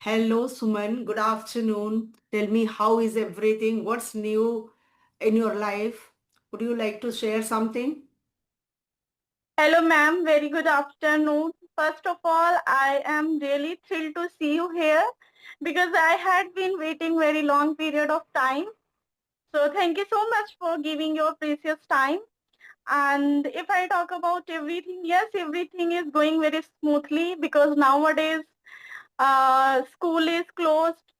Hello, Suman. Good afternoon. Tell me, how is everything? What's new in your life? Would you like to share something? Hello, ma'am. Very good afternoon. First of all, I am really thrilled to see you here because I had been waiting very long period of time. So thank you so much for giving your precious time. And if I talk about everything, yes, everything is going very smoothly because nowadays school is closed.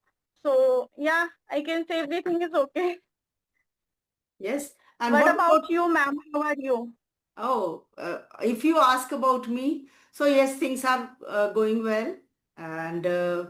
So yeah, I can say everything is okay. Yes. And What what about, about you, ma'am? How are you? if you ask about me, so yes, things are going well. And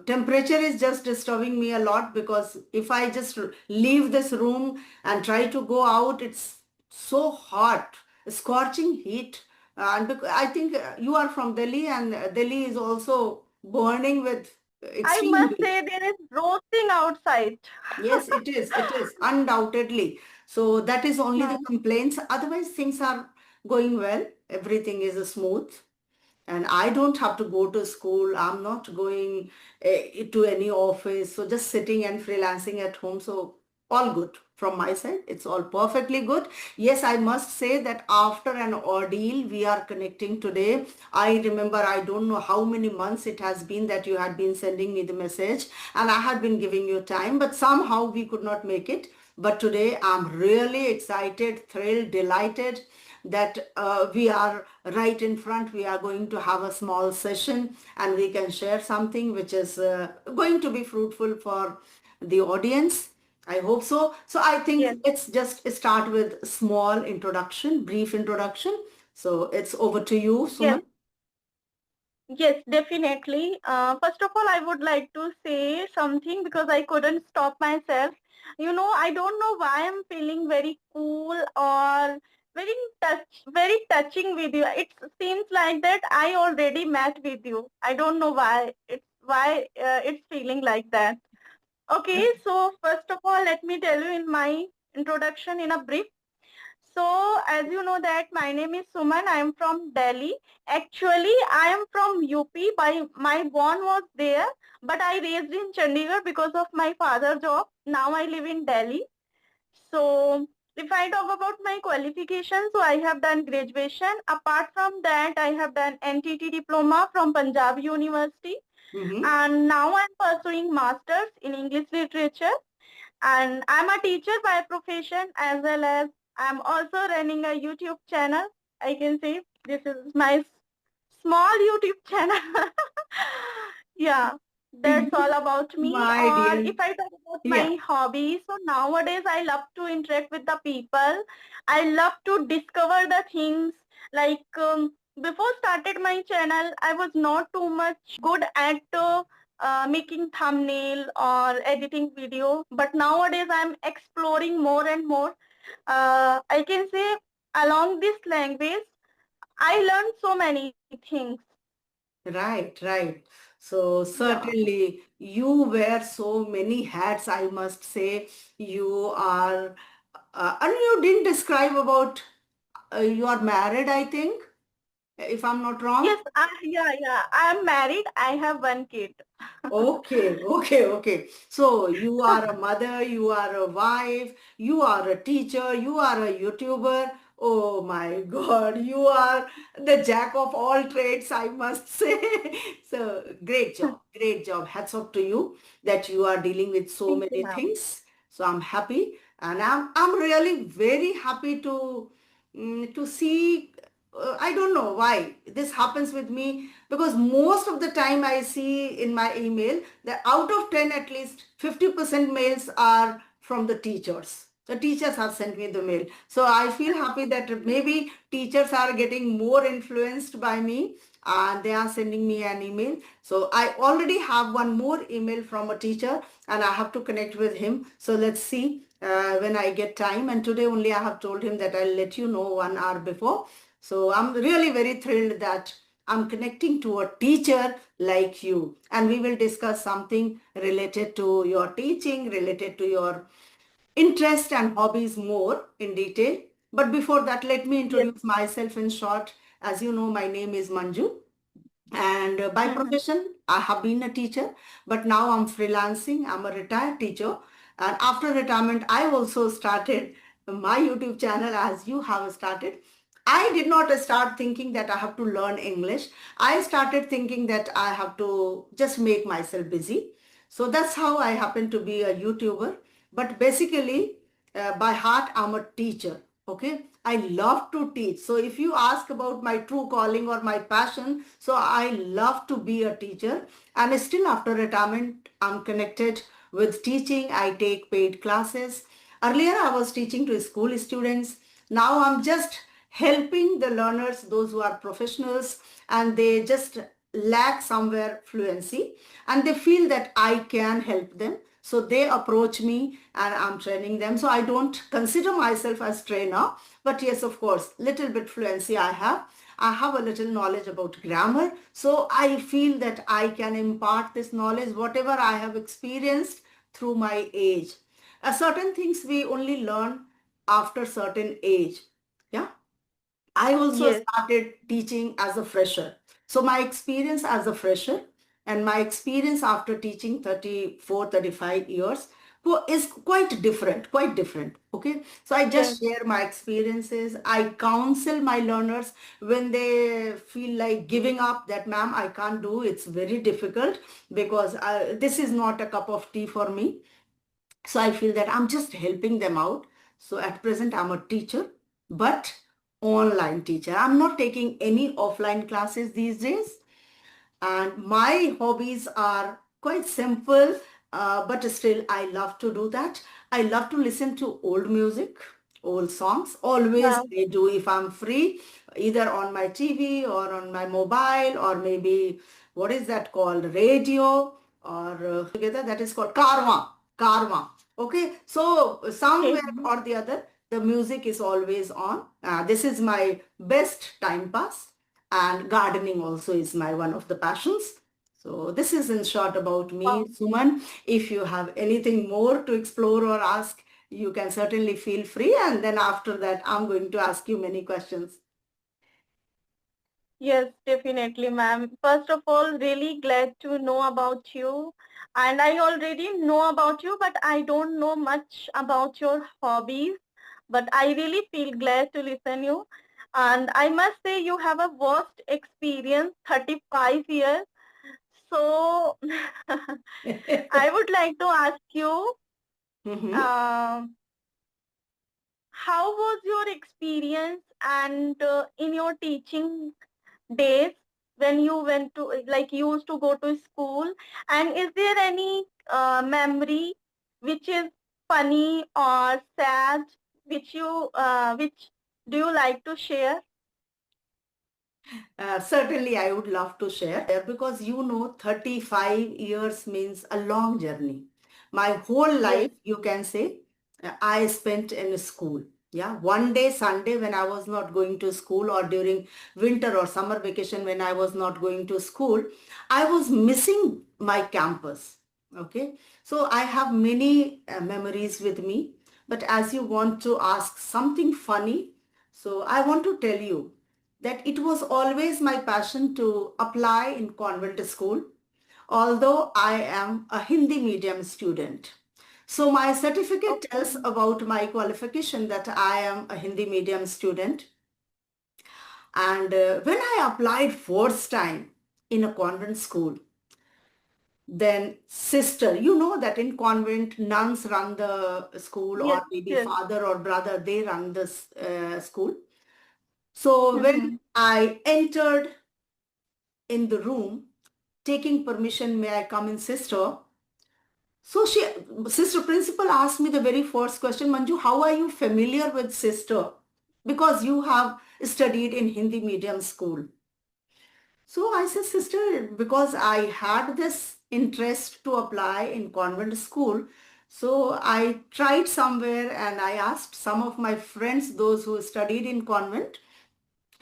temperature is just disturbing me a lot because if I just leave this room and try to go out, it's so hot, scorching heat. And I think you are from Delhi, and Delhi is also burning with I extreme must heat. say there is roasting outside. Yes, it is, undoubtedly. So that is only the Hmm. complaints. Otherwise, things are going well. Everything is smooth. And I don't have to go to school. I'm not going to any office. So just sitting and freelancing at home. So all good from my side. It's all perfectly good. Yes, I must say that after an ordeal, we are connecting today. I remember, I don't know how many months it has been that you had been sending me the message and I had been giving you time, but somehow we could not make it. But today I'm really excited, thrilled, delighted that we are right in front. We are going to have a small session and we can share something which is going to be fruitful for the audience. I hope so. So I think Yes. let's just start with small introduction, brief introduction. So it's over to you, Yes. Suman. Yes, definitely. First of all, I would like to say something because I couldn't stop myself. I don't know why I'm feeling very cool or very touching with you. It seems like that I already met with you. I don't know why it's feeling like that. Okay, so first of all, let me tell you in my introduction in a brief. So, as you know that my name is Suman, I am from Delhi. Actually, I am from UP. My born was there, but I raised in Chandigarh because of my father job. Now I live in Delhi. So, if I talk about my qualifications, so I have done graduation. Apart from that, I have done NTT diploma from Punjab University, Mm-hmm. and now I'm pursuing masters in English literature, and I'm a teacher by profession as well as I'm also running a YouTube channel. I can say this is my small YouTube channel. Yeah, that's all about me. My Or dear. if I talk about Yeah. my hobbies, so nowadays I love to interact with the people. I love to discover the things like before started my channel, I was not too much good at making thumbnail or editing video, but nowadays I'm exploring more and more. I can say along this language, I learned so many things. Right, right. So Yeah. certainly you wear so many hats, I must say. You are, and you didn't describe about you are married, I think, if I'm not wrong. Yes, yeah. I'm married. I have one kid. Okay, okay, okay. So you are a mother, you are a wife, you are a teacher, you are a YouTuber. Oh my God, you are the jack of all trades, I must say. So great job, great job. Hats off to you that you are dealing with so Thank you, many ma'am. things. So I'm happy, and I'm really very happy to see. I don't know why this happens with me because most of the time I see in my email that out of 10 at least 50% mails are from the teachers. The teachers have sent me the mail. So I feel happy that maybe teachers are getting more influenced by me and they are sending me an email. So I already have one more email from a teacher and I have to connect with him. So let's see when I get time. And today only I have told him that I'll let you know 1 hour before. So I'm really very thrilled that I'm connecting to a teacher like you, and we will discuss something related to your teaching, related to your interest and hobbies more in detail. But before that, let me Yes. introduce myself in short. As you know, my name is Manju, and by Mhm. profession, I have been a teacher, but now I'm freelancing. I'm a retired teacher. And after retirement, I also started my YouTube channel as you have started. I did not start thinking that I have to learn English. I started thinking that I have to just make myself busy. So that's how I happen to be a YouTuber. But basically, by heart, I'm a teacher. Okay. I love to teach. So if you ask about my true calling or my passion, so I love to be a teacher. And still after retirement, I'm connected with teaching. I take paid classes. Earlier, I was teaching to school students. Now I'm just helping the learners, those who are professionals, and they just lack somewhere fluency and they feel that I can help them. So they approach me and I'm training them. So I don't consider myself as trainer, but yes, of course, little bit fluency I have. I have a little knowledge about grammar. So I feel that I can impart this knowledge, whatever I have experienced through my age. Certain things we only learn after certain age. Yeah. I also Yes, started teaching as a fresher. So my experience as a fresher and my experience after teaching 34, 35 years is quite different, quite different. Okay. So I yes, just share my experiences. I counsel my learners when they feel like giving up that, ma'am, I can't do. It's very difficult because this is not a cup of tea for me. So I feel that I'm just helping them out. So at present, I'm a teacher, but online teacher. I'm not taking any offline classes these days. And my hobbies are quite simple, but still I love to do that. I love to listen to old music, old songs. Always wow, I do if I'm free, either on my TV or on my mobile, or maybe what is that called? Radio, or together that is called karma. Karma. Okay, so okay, somewhere or the other, the music is always on. This is my best time pass, and gardening also is my one of the passions. So this is in short about me, wow. Suman. If you have anything more to explore or ask, you can certainly feel free. And then after that, I'm going to ask you many questions. Yes, definitely, ma'am. First of all, really glad to know about you. And I already know about you, but I don't know much about your hobbies. But I really feel glad to listen you. And I must say you have a vast experience, 35 years. So I would like to ask you, Mhm. um, how was your experience and in your teaching days when you went to like you used to go to school, and is there any memory which is funny or sad which do you like to share? Certainly, I would love to share because 35 years means a long journey. My whole Yes. life, you can say, I spent in school. Yeah, one day, Sunday, when I was not going to school, or during winter or summer vacation when I was not going to school, I was missing my campus. Okay, so I have many memories with me. But as you want to ask something funny, so I want to tell you that it was always my passion to apply in convent school, although I am a Hindi medium student. So my certificate tells Okay. about my qualification that I am a Hindi medium student. And when I applied first time in a convent school, then sister, you know that in convent nuns run the school, or Yes, maybe yes. father or brother, they run the school. So when Mm-hmm. I entered in the room, taking permission, may I come in, sister? So sister principal asked me the very first question, Manju, how are you familiar with sister? Because you have studied in Hindi medium school. So I said, sister, because I had this interest to apply in convent school. So I tried somewhere and I asked some of my friends, those who studied in convent,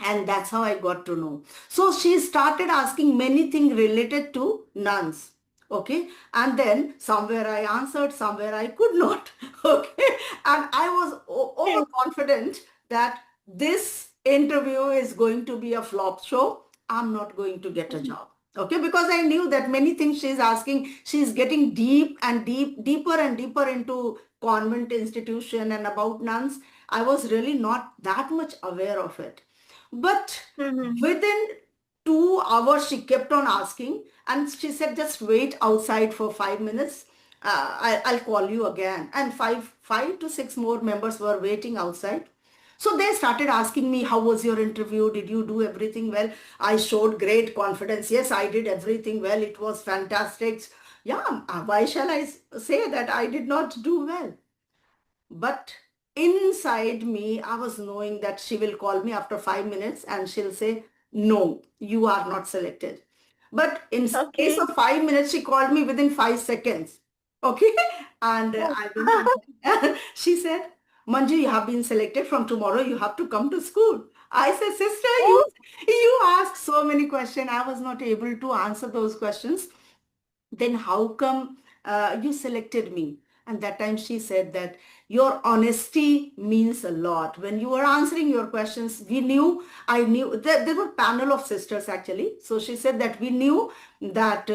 and that's how I got to know. So she started asking many things related to nuns. Okay. And then somewhere I answered, somewhere I could not. Okay. And I was overconfident that this interview is going to be a flop show. I'm not going to get a job. Okay, because I knew that many things she's asking, she's getting deep and deeper and deeper into convent institution and about nuns. I was really not that much aware of it. But Mm-hmm. within 2 hours, she kept on asking, and she said, just wait outside for 5 minutes. I'll call you again. And five to six more members were waiting outside. So they started asking me, how was your interview? Did you do everything well? I showed great confidence. Yes, I did everything well. It was fantastic. Yeah, why shall I say that I did not do well? But inside me, I was knowing that she will call me after 5 minutes and she'll say, no, you are not selected. But in space Okay. of 5 minutes, she called me within 5 seconds. Okay. And Oh. I don't know. She said, Manju, you have been selected. From tomorrow, you have to come to school. I said, sister, Oh. you asked so many questions. I was not able to answer those questions. Then how come you selected me? And that time she said that your honesty means a lot. When you were answering your questions, I knew that there were panel of sisters actually. So she said that we knew that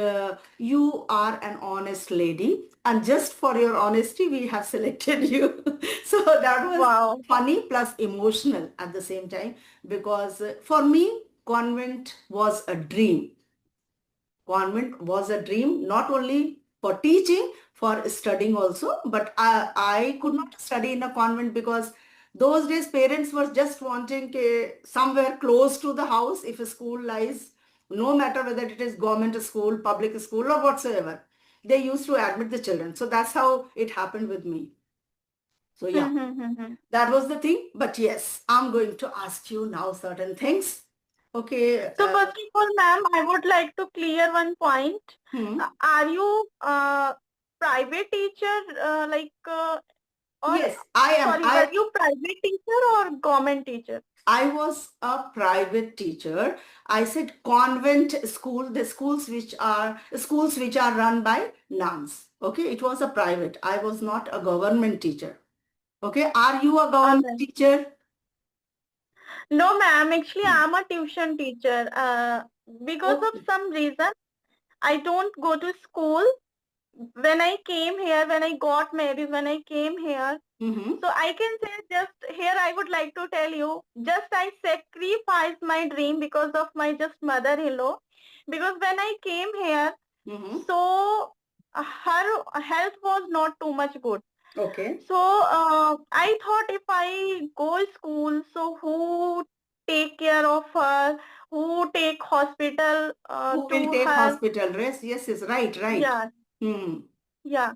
you are an honest lady, and just for your honesty, we have selected you. So that was Wow. funny plus emotional at the same time, because for me, convent was a dream. Convent was a dream, not only for teaching, for studying also. But I could not study in a convent because those days parents were just wanting somewhere close to the house if a school lies, no matter whether it is government school, public school, or whatsoever. They used to admit the children. So that's how it happened with me. So yeah, Mm-hmm. that was the thing. But yes, I'm going to ask you now certain things. Okay. So first of all, ma'am, I would like to clear one point. Hmm. Are you private teacher, or Yes, I am. sorry, were you private teacher or government teacher? I was a private teacher. I said convent school, the schools which are run by nuns. Okay, it was a private. I was not a government teacher. Okay, are you a government Okay. teacher? No, ma'am. Actually, I'm a tuition teacher. Because of Okay. some reason, I don't go to school. When I came here, when I got married, when I came here, Mm-hmm. so I can say just here I would like to tell you, just I sacrificed my dream because of my just mother-in-law. Because when I came here, Mm-hmm. so her health was not too much good. Okay. So I thought if I go school, so who take care of her, who take hospital Who will to take her? hospital rest? Yes, yes, right, right. Yeah, Hmm. yeah.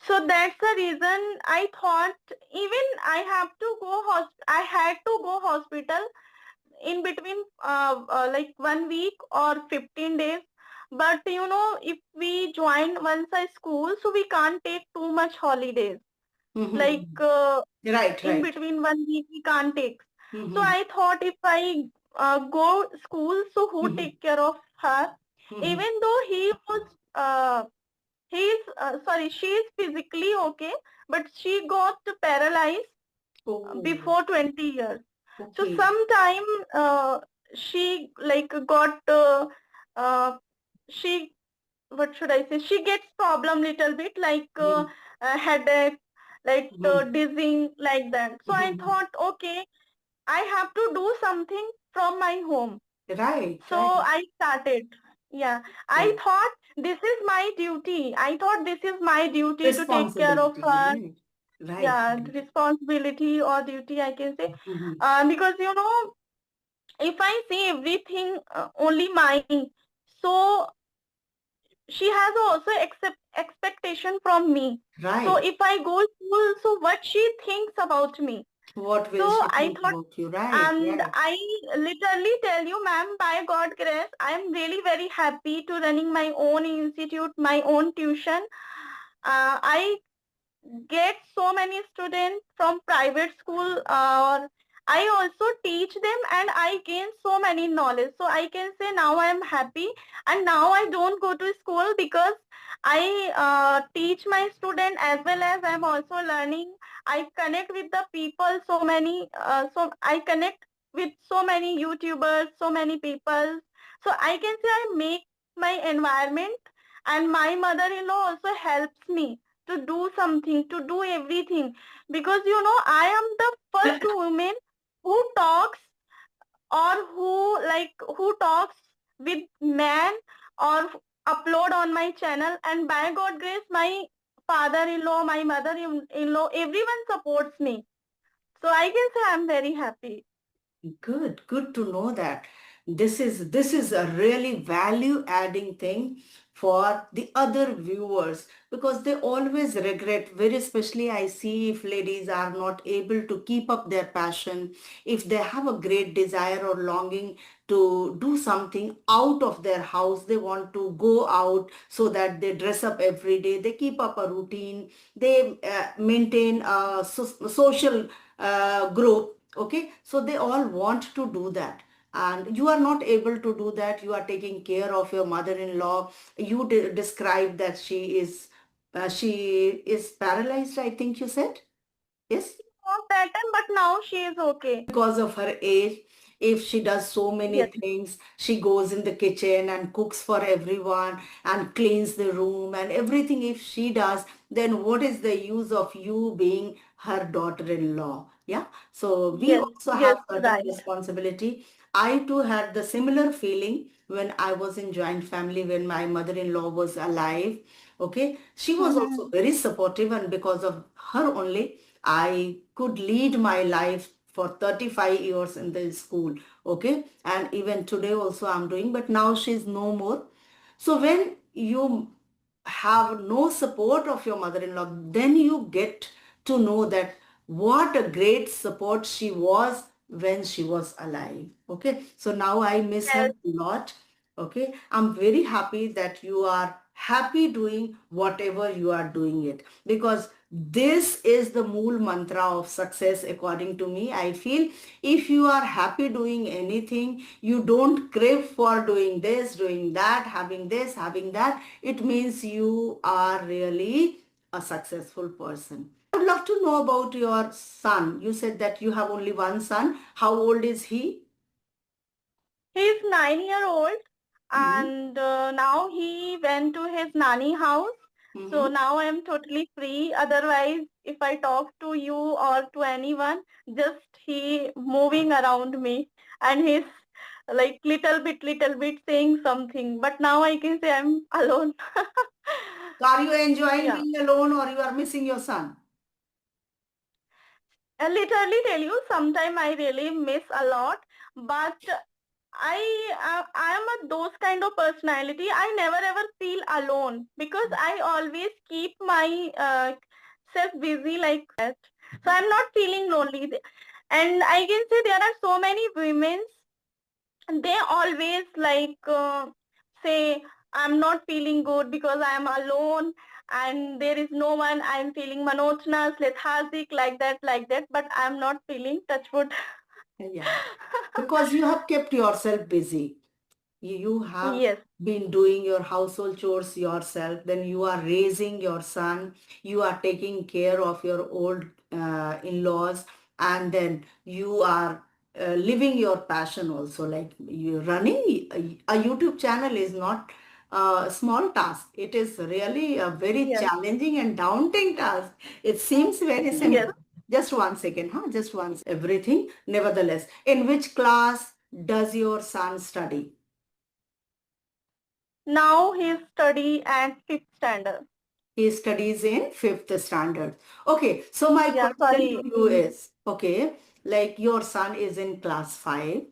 So that's the reason I thought even I have to go I had to go hospital in between like 1 week or 15 days. But if we join once a school, so we can't take too much holidays. Like Mm-hmm. Right, in right. between 1 week we can't take. So Mm-hmm. I thought if I go school, so who Mm-hmm. take care of her? Mm-hmm. Even though he's sorry, she is physically okay, but she got paralyzed Oh, before 20 years. So okay. sometime she like got uh, she what should I say? She gets problem little bit like Mm-hmm. headache, like Mm-hmm. dizzying, like that. So I Mm-hmm. thought, okay, I have to do something from my home. Right, So right. I started. Yeah, I Okay. thought this is my duty. I thought this is my duty to take care of Responsibility, her. right? Right, Yeah, right. responsibility or duty, I can say. Mhm. Because if I see everything only mine, so she has also expectation from me. So Right. if I go school, so what she thinks about me. What So will she I think thought, about you? Right, and right. I literally tell you, ma'am, by God grace, I'm really very happy to running my own institute, my own tuition. I get so many students from private school, or I also teach them and I gain so many knowledge. So I can say now I am happy, and now I don't go to school because I teach my student as well as I'm also learning. I connect with the people, so many, so I connect with so many YouTubers, so many people. So I can say I make my environment, and my mother-in-law also helps me to do something, to do everything, because I am the first woman who talks, or who talks with man, or upload on my channel, and by God grace, my father-in-law, my mother-in-law, everyone supports me. So I can say I'm very happy. Good to know that. This is a really value adding thing for the other viewers, because they always regret, very especially I see if ladies are not able to keep up their passion, if they have a great desire or longing to do something out of their house, they want to go out so that they dress up every day, they keep up a routine, they maintain a social group. Okay, so they all want to do that, and you are not able to do that. You are taking care of your mother-in-law. You described that she is paralyzed, I think you said. Yes, Not that time, but now she is okay. because of her age. If she does so many Yes, things, she goes in the kitchen and cooks for everyone and cleans the room and everything. If she does, then what is the use of you being her daughter-in-law? Yeah, so we yes, also have yes, certain right. responsibility. I too had the similar feeling when I was in joint family, when my mother-in-law was alive. Okay, she was also Mm-hmm. very supportive, and because of her only, I could lead my life for 35 years in the school. Okay, and even today also I'm doing, but now she's no more. So when you have no support of your mother-in-law, then you get to know that what a great support she was when she was alive. Okay, so now I miss her Yes, a lot. Okay, I'm very happy that you are happy doing whatever you are doing it, because this is the mool mantra of success according to me. I feel if you are happy doing anything, you don't crave for doing that, having this, having that, it means you are really a successful person. I would love to know about your son. You said that you have only one son. How old is he? he's 9 year old, Mm-hmm. and now he went to his nanny house. So Mm-hmm. now I am totally free. Otherwise, if I talk to you or to anyone, just he moving around me, and he's like little bit saying something. But now I can say I'm alone. So are you enjoying Yeah. being alone or you are missing your son? I literally tell you, sometimes I really miss a lot, but I am a those kind of personality. I never ever feel alone because I always keep my self busy like that. So I'm not feeling lonely. And I can say there are so many women, they always say I'm not feeling good because I am alone and there is no one. I'm feeling monotonous, lethargic, like that. But I'm not feeling touch wood. Yeah, because you have kept yourself busy. You have Yes, been doing your household chores yourself, then you are raising your son, you are taking care of your old in-laws, and then you are living your passion also. Like you running a YouTube channel is not a small task. It is really a very yes, challenging and daunting task. It seems very yes. simple. Just one second, huh? Just one. Everything. Nevertheless, in which class does your son study? Now he's study at fifth standard. He studies in fifth standard. Okay, so my Yeah, question to sorry. you is, okay, like your son is in class 5,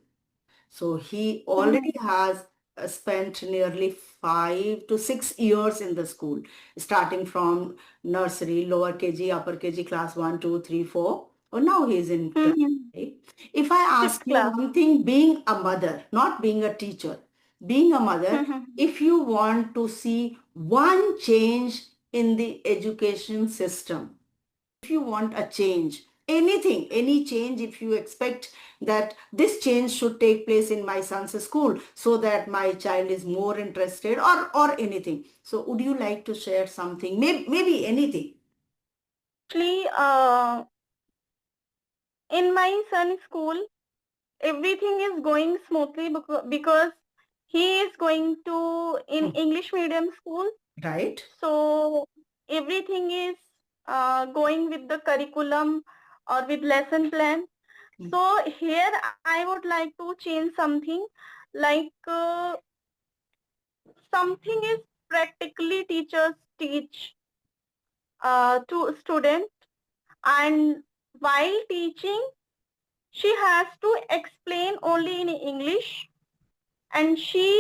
so he Mhm. already has spent nearly 5 to 6 years in the school, starting from nursery, lower KG, upper KG, class 1, 2, 3, 4. Or now he is in class Mhm. 5. If I ask Fifth you class. one thing, being a mother, not being a teacher, being a mother, Mhm. if you want to see one change in the education system, if you want a change, anything, any change, if you expect that this change should take place in my son's school so that my child is more interested, or anything, so would you like to share something? Maybe anything. Actually, in my son's school, everything is going smoothly because he is going to in Hmm. English medium school. Right. So everything is going with the curriculum or with lesson plan. Hmm. So here I would like to change something, like something is practically teachers teach to student, and while teaching she has to explain only in English, and she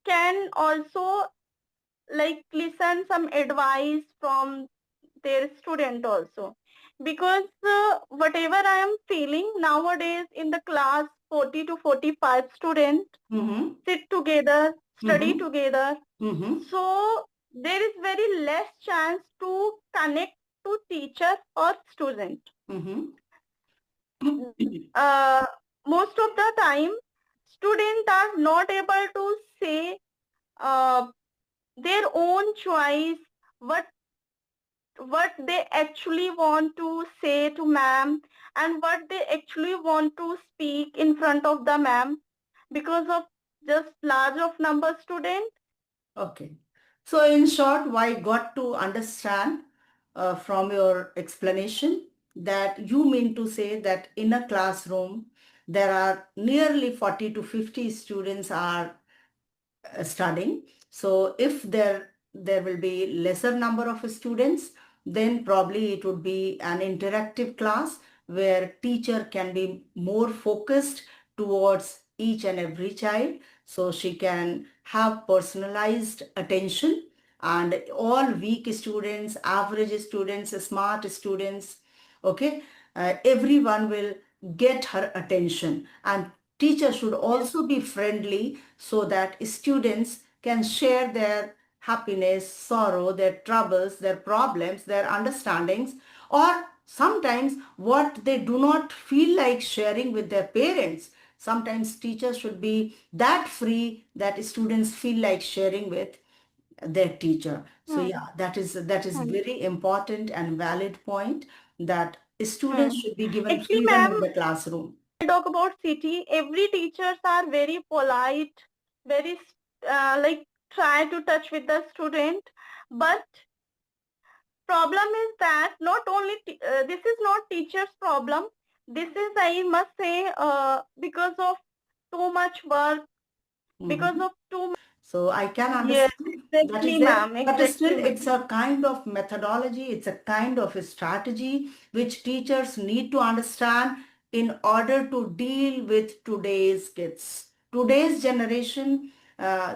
can also like listen some advice from their student also, because whatever I am feeling nowadays in the class, 40 to 45 students Mm-hmm. sit together, study Mm-hmm. together, Mm-hmm. so there is very less chance to connect to teacher or student. Mm-hmm. uh, Most of the time students are not able to say uh, their own choice, what what they actually want to say to ma'am, and what they actually want to speak in front of the ma'am, because of just large of number student. Okay. So in short, I got to understand from your explanation that you mean to say that in a classroom, there are nearly 40 to 50 students are studying. So if there will be lesser number of students, then probably it would be an interactive class where teacher can be more focused towards each and every child, so she can have personalized attention, and all weak students, average students, smart students, okay, everyone will get her attention. And teacher should Yes. also be friendly so that students can share their happiness, sorrow, their troubles, their problems, their understandings, or sometimes what they do not feel like sharing with their parents. Sometimes teachers should be that free that students feel like sharing with their teacher. So Hmm. yeah, that is Hmm. very important and valid point, that Hmm. students should be given Actually, freedom ma'am, in the classroom. I talk about city. Every teachers are very polite, very like try to touch with the student, but problem is that not only this is not teachers problem, this is, I must say, because of too much work, because Mhm. of too much. So I can Yes, understand that is exactly, there, ma'am, but still exactly, ma'am. it's a kind of methodology, it's a kind of a strategy which teachers need to understand in order to deal with today's kids. Today's generation,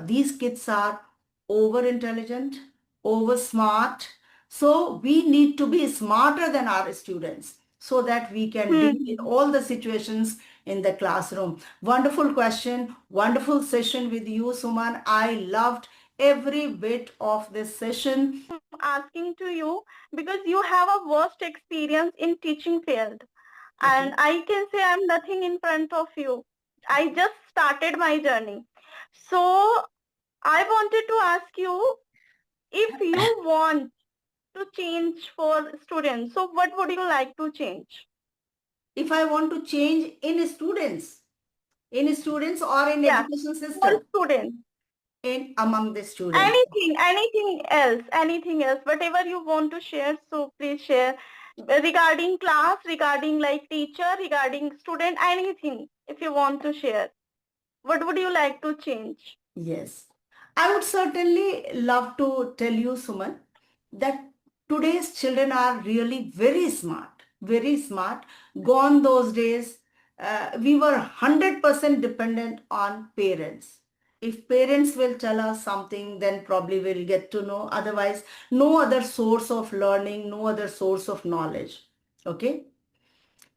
these kids are over intelligent, over smart. So we need to be smarter than our students so that we can deal in Hmm. all the situations in the classroom. Wonderful question, wonderful session with you, Suman. I loved every bit of this session. Asking to you because you have a vast experience in teaching field, Okay. and I can say I'm nothing in front of you. I just started my journey. So I wanted to ask you, if you want to change for students, so what would you like to change? If I want to change in students or in Yeah, education for system, students. in among the students. Anything else, whatever you want to share, so please share. Regarding class, regarding like teacher, regarding student, anything, if you want to share. What would you like to change? Yes, I would certainly love to tell you, Suman, that today's children are really very smart, very smart. Gone those days, we were 100% dependent on parents. If parents will tell us something, then probably we'll get to know. Otherwise, no other source of learning, no other source of knowledge. Okay?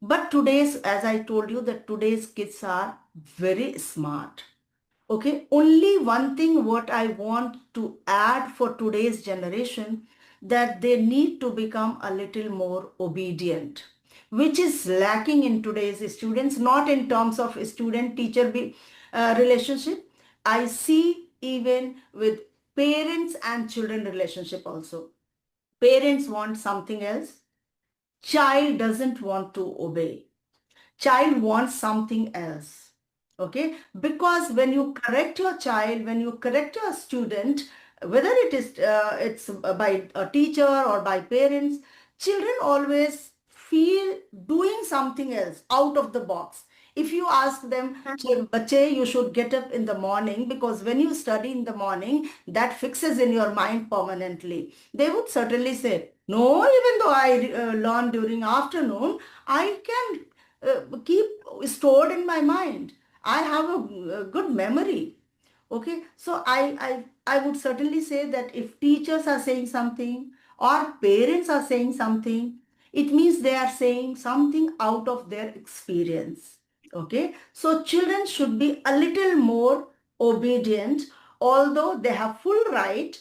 But today's, as I told you, that today's kids are very smart. Okay, only one thing what I want to add for today's generation, that they need to become a little more obedient, which is lacking in today's students, not in terms of student teacher relationship. I see even with parents and children relationship also. Parents want something else. Child doesn't want to obey. Child wants something else. Okay, because when you correct your child, when you correct your student, whether it's by a teacher or by parents, children always feel doing something else out of the box. If you ask them, "Bache, you should get up in the morning because when you study in the morning, that fixes in your mind permanently," they would certainly say, "No, even though I learn during afternoon, I can keep stored in my mind. I have a good memory." Okay, so I would certainly say that if teachers are saying something or parents are saying something, it means they are saying something out of their experience. Okay, so children should be a little more obedient, although they have full right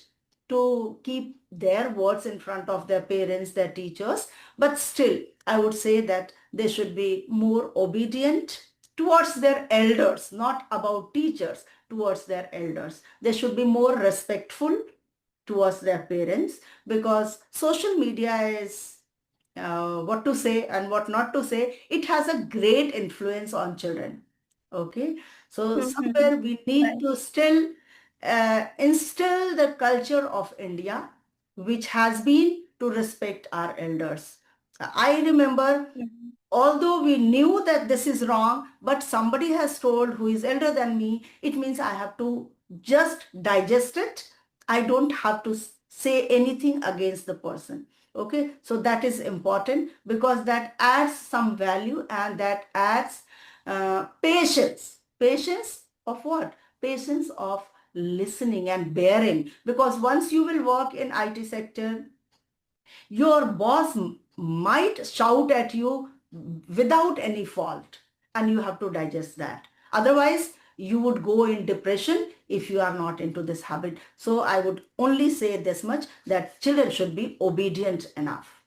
to keep their words in front of their parents, their teachers, but still, I would say that they should be more obedient towards their elders, not about teachers, towards their elders. They should be more respectful towards their parents, because social media is what to say and what not to say. It has a great influence on children. Okay, so Mm-hmm. somewhere we need Right. to still instill the culture of India, which has been to respect our elders. I remember, Mhm. although we knew that this is wrong, but somebody has told who is elder than me, it means I have to just digest it. I don't have to say anything against the person. Okay, so that is important because that adds some value and that adds patience. Patience of what? Patience of listening and bearing. Because once you will work in IT sector, your boss might shout at you without any fault, and you have to digest that. Otherwise, you would go in depression if you are not into this habit. So I would only say this much, that children should be obedient enough.